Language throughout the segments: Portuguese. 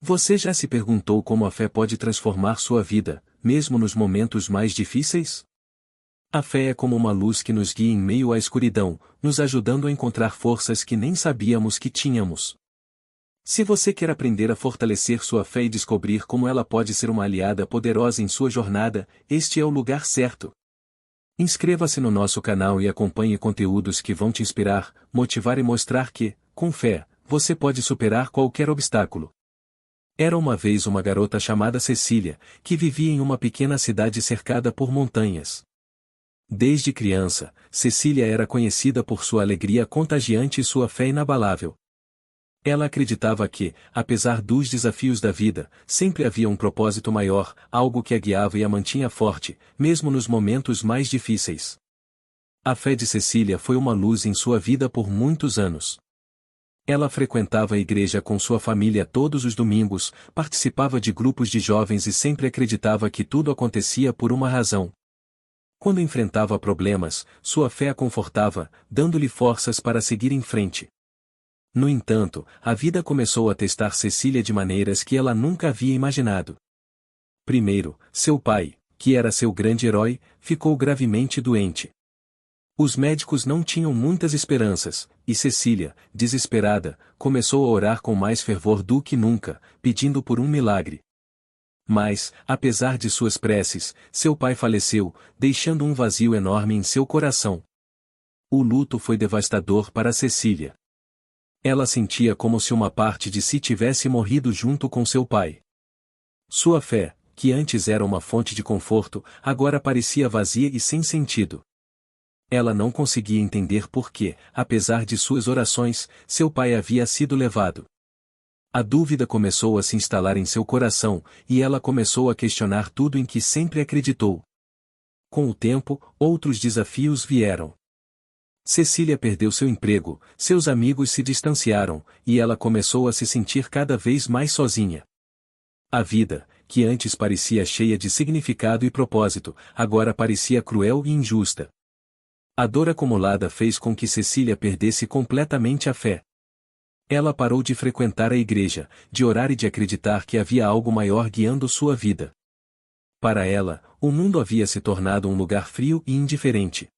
Você já se perguntou como a fé pode transformar sua vida, mesmo nos momentos mais difíceis? A fé é como uma luz que nos guia em meio à escuridão, nos ajudando a encontrar forças que nem sabíamos que tínhamos. Se você quer aprender a fortalecer sua fé e descobrir como ela pode ser uma aliada poderosa em sua jornada, este é o lugar certo. Inscreva-se no nosso canal e acompanhe conteúdos que vão te inspirar, motivar e mostrar que, com fé, você pode superar qualquer obstáculo. Era uma vez uma garota chamada Cecília, que vivia em uma pequena cidade cercada por montanhas. Desde criança, Cecília era conhecida por sua alegria contagiante e sua fé inabalável. Ela acreditava que, apesar dos desafios da vida, sempre havia um propósito maior, algo que a guiava e a mantinha forte, mesmo nos momentos mais difíceis. A fé de Cecília foi uma luz em sua vida por muitos anos. Ela frequentava a igreja com sua família todos os domingos, participava de grupos de jovens e sempre acreditava que tudo acontecia por uma razão. Quando enfrentava problemas, sua fé a confortava, dando-lhe forças para seguir em frente. No entanto, a vida começou a testar Cecília de maneiras que ela nunca havia imaginado. Primeiro, seu pai, que era seu grande herói, ficou gravemente doente. Os médicos não tinham muitas esperanças, e Cecília, desesperada, começou a orar com mais fervor do que nunca, pedindo por um milagre. Mas, apesar de suas preces, seu pai faleceu, deixando um vazio enorme em seu coração. O luto foi devastador para Cecília. Ela sentia como se uma parte de si tivesse morrido junto com seu pai. Sua fé, que antes era uma fonte de conforto, agora parecia vazia e sem sentido. Ela não conseguia entender por que, apesar de suas orações, seu pai havia sido levado. A dúvida começou a se instalar em seu coração, e ela começou a questionar tudo em que sempre acreditou. Com o tempo, outros desafios vieram. Cecília perdeu seu emprego, seus amigos se distanciaram, e ela começou a se sentir cada vez mais sozinha. A vida, que antes parecia cheia de significado e propósito, agora parecia cruel e injusta. A dor acumulada fez com que Cecília perdesse completamente a fé. Ela parou de frequentar a igreja, de orar e de acreditar que havia algo maior guiando sua vida. Para ela, o mundo havia se tornado um lugar frio e indiferente.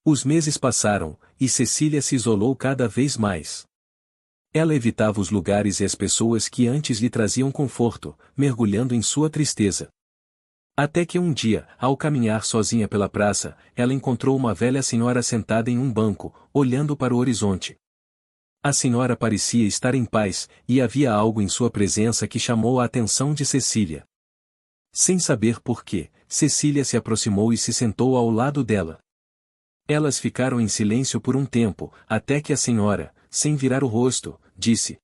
Os meses passaram, e Cecília se isolou cada vez mais. Ela evitava os lugares e as pessoas que antes lhe traziam conforto, mergulhando em sua tristeza. Até que um dia, ao caminhar sozinha pela praça, ela encontrou uma velha senhora sentada em um banco, olhando para o horizonte. A senhora parecia estar em paz, e havia algo em sua presença que chamou a atenção de Cecília. Sem saber por quê, Cecília se aproximou e se sentou ao lado dela. Elas ficaram em silêncio por um tempo, até que a senhora, sem virar o rosto, disse: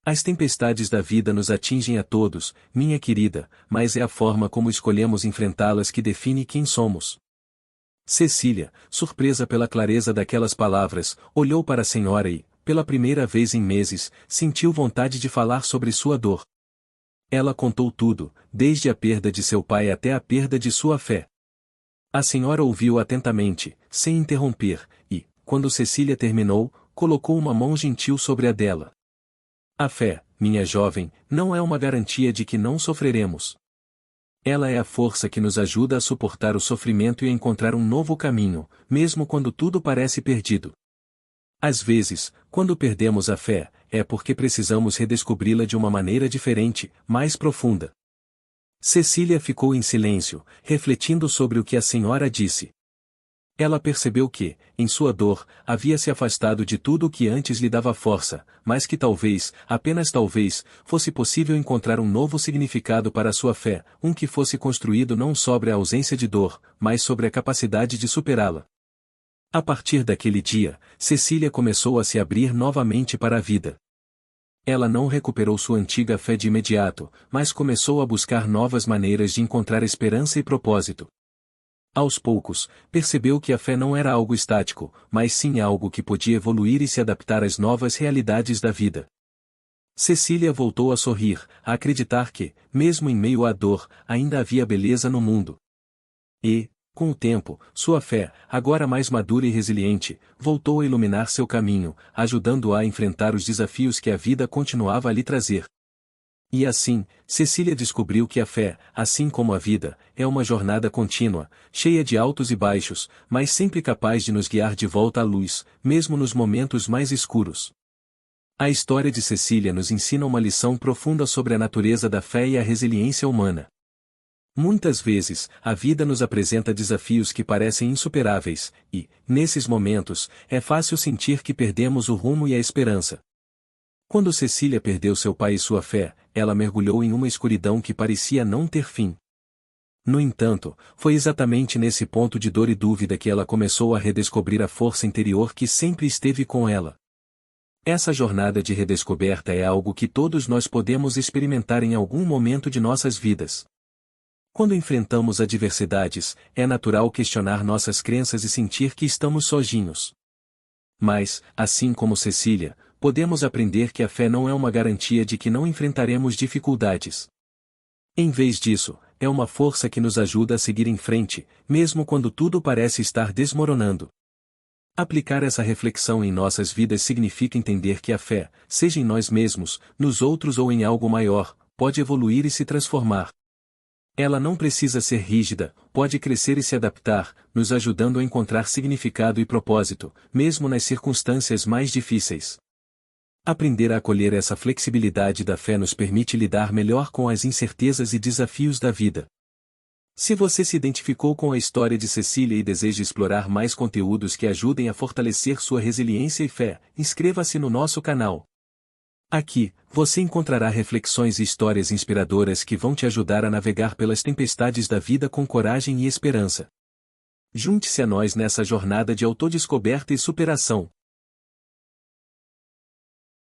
"As tempestades da vida nos atingem a todos, minha querida, mas é a forma como escolhemos enfrentá-las que define quem somos." Cecília, surpresa pela clareza daquelas palavras, olhou para a senhora e, pela primeira vez em meses, sentiu vontade de falar sobre sua dor. Ela contou tudo, desde a perda de seu pai até a perda de sua fé. A senhora ouviu atentamente, sem interromper, e, quando Cecília terminou, colocou uma mão gentil sobre a dela. "A fé, minha jovem, não é uma garantia de que não sofreremos. Ela é a força que nos ajuda a suportar o sofrimento e a encontrar um novo caminho, mesmo quando tudo parece perdido. Às vezes, quando perdemos a fé, é porque precisamos redescobri-la de uma maneira diferente, mais profunda." Cecília ficou em silêncio, refletindo sobre o que a senhora disse. Ela percebeu que, em sua dor, havia se afastado de tudo o que antes lhe dava força, mas que talvez, apenas talvez, fosse possível encontrar um novo significado para sua fé, um que fosse construído não sobre a ausência de dor, mas sobre a capacidade de superá-la. A partir daquele dia, Cecília começou a se abrir novamente para a vida. Ela não recuperou sua antiga fé de imediato, mas começou a buscar novas maneiras de encontrar esperança e propósito. Aos poucos, percebeu que a fé não era algo estático, mas sim algo que podia evoluir e se adaptar às novas realidades da vida. Cecília voltou a sorrir, a acreditar que, mesmo em meio à dor, ainda havia beleza no mundo. E, com o tempo, sua fé, agora mais madura e resiliente, voltou a iluminar seu caminho, ajudando-a a enfrentar os desafios que a vida continuava a lhe trazer. E assim, Cecília descobriu que a fé, assim como a vida, é uma jornada contínua, cheia de altos e baixos, mas sempre capaz de nos guiar de volta à luz, mesmo nos momentos mais escuros. A história de Cecília nos ensina uma lição profunda sobre a natureza da fé e a resiliência humana. Muitas vezes, a vida nos apresenta desafios que parecem insuperáveis, e, nesses momentos, é fácil sentir que perdemos o rumo e a esperança. Quando Cecília perdeu seu pai e sua fé, ela mergulhou em uma escuridão que parecia não ter fim. No entanto, foi exatamente nesse ponto de dor e dúvida que ela começou a redescobrir a força interior que sempre esteve com ela. Essa jornada de redescoberta é algo que todos nós podemos experimentar em algum momento de nossas vidas. Quando enfrentamos adversidades, é natural questionar nossas crenças e sentir que estamos sozinhos. Mas, assim como Cecília, podemos aprender que a fé não é uma garantia de que não enfrentaremos dificuldades. Em vez disso, é uma força que nos ajuda a seguir em frente, mesmo quando tudo parece estar desmoronando. Aplicar essa reflexão em nossas vidas significa entender que a fé, seja em nós mesmos, nos outros ou em algo maior, pode evoluir e se transformar. Ela não precisa ser rígida, pode crescer e se adaptar, nos ajudando a encontrar significado e propósito, mesmo nas circunstâncias mais difíceis. Aprender a acolher essa flexibilidade da fé nos permite lidar melhor com as incertezas e desafios da vida. Se você se identificou com a história de Cecília e deseja explorar mais conteúdos que ajudem a fortalecer sua resiliência e fé, inscreva-se no nosso canal. Aqui, você encontrará reflexões e histórias inspiradoras que vão te ajudar a navegar pelas tempestades da vida com coragem e esperança. Junte-se a nós nessa jornada de autodescoberta e superação.